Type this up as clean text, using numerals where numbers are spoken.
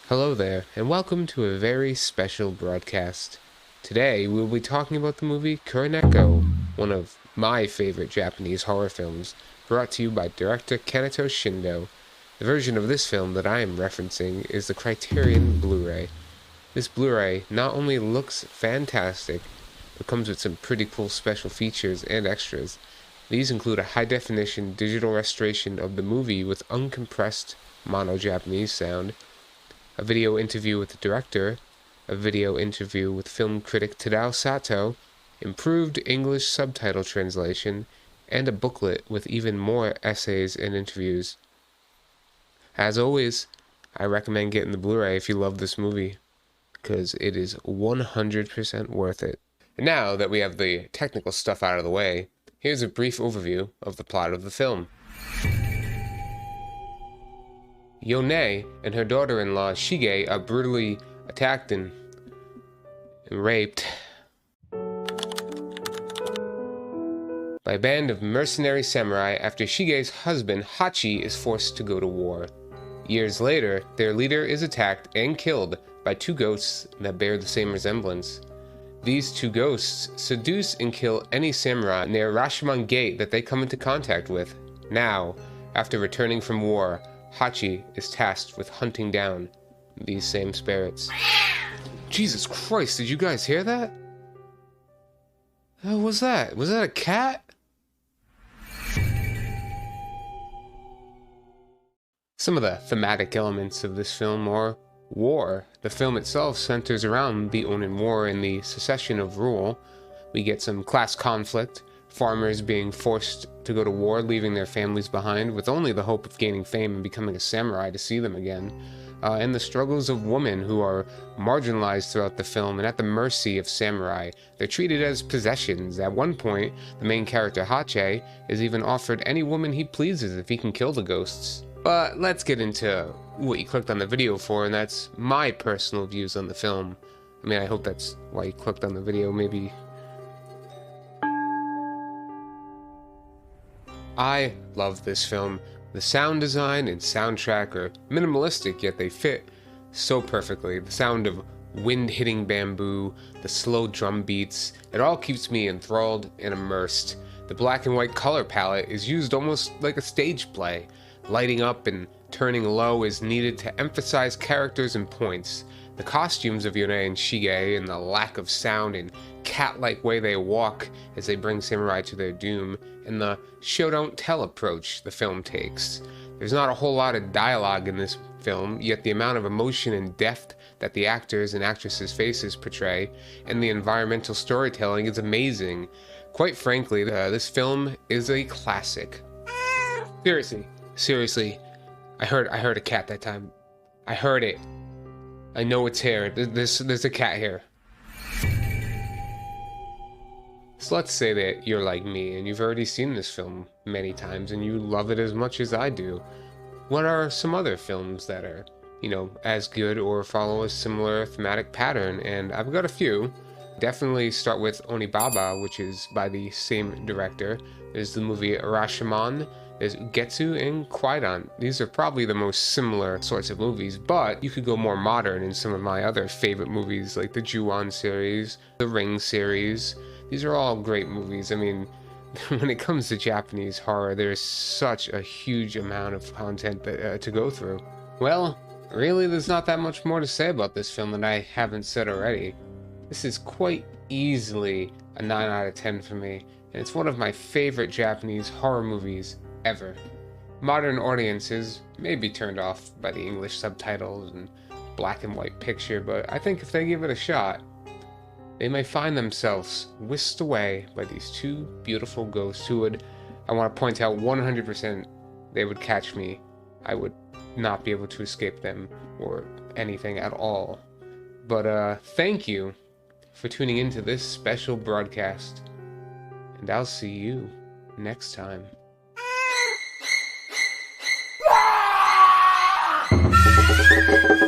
Hello there, and welcome to a very special broadcast. Today, we'll be talking about the movie Kuroneko, one of my favorite Japanese horror films, brought to you by director Kaneto Shindo. The version of this film that I am referencing is the Criterion Blu-ray. This Blu-ray not only looks fantastic, but comes with some pretty cool special features and extras. These include a high-definition digital restoration of the movie with uncompressed mono-Japanese sound, a video interview with the director, a video interview with film critic Tadao Sato, improved English subtitle translation, and a booklet with even more essays and interviews. As always, I recommend getting the Blu-ray if you love this movie, because it is 100% worth it. And now that we have the technical stuff out of the way, here's a brief overview of the plot of the film. Yone and her daughter-in-law Shige are brutally attacked and raped by a band of mercenary samurai after Shige's husband Hachi is forced to go to war. Years later, their leader is attacked and killed by two ghosts that bear the same resemblance. These two ghosts seduce and kill any samurai near Rashomon Gate that they come into contact with. Now, after returning from war, Hachi is tasked with hunting down these same spirits. Jesus Christ, did you guys hear that? What was that? Was that a cat? Some of the thematic elements of this film are war. The film itself centers around the Onin War and the secession of rule. We get some class conflict, farmers being forced to go to war, leaving their families behind with only the hope of gaining fame and becoming a samurai to see them again, and the struggles of women who are marginalized throughout the film and at the mercy of samurai. They're treated as possessions. At one point, the main character Hachi is even offered any woman he pleases if he can kill the ghosts. But let's get into what you clicked on the video for, and that's my personal views on the film. I mean, I hope that's why you clicked on the video, maybe. I love this film. The sound design and soundtrack are minimalistic, yet they fit so perfectly. The sound of wind hitting bamboo, the slow drum beats, it all keeps me enthralled and immersed. The black and white color palette is used almost like a stage play. Lighting up and turning low is needed to emphasize characters and points. The costumes of Yone and Shige and the lack of sound and cat-like way they walk as they bring samurai to their doom, and the show-don't-tell approach the film takes. There's not a whole lot of dialogue in this film, yet the amount of emotion and depth that the actors and actresses' faces portray, and the environmental storytelling is amazing. Quite frankly, this film is a classic. Seriously, I heard a cat that time. I heard it. I know it's here. There's a cat here. So let's say that you're like me and you've already seen this film many times and you love it as much as I do. What are some other films that are, as good or follow a similar thematic pattern? And I've got a few. Definitely start with Onibaba, which is by the same director. There's the movie Rashomon. There's Ugetsu and Kwaidan. These are probably the most similar sorts of movies, but you could go more modern in some of my other favorite movies like the Ju-On series, the Ring series. These are all great movies. I mean, when it comes to Japanese horror, there's such a huge amount of content to go through. Well, really, there's not that much more to say about this film that I haven't said already. This is quite easily a 9 out of 10 for me, and it's one of my favorite Japanese horror movies ever. Modern audiences may be turned off by the English subtitles and black and white picture, but I think if they give it a shot, they may find themselves whisked away by these two beautiful ghosts who would, I want to point out 100%, they would catch me. I would not be able to escape them or anything at all. But thank you for tuning into this special broadcast, and I'll see you next time. Thank you.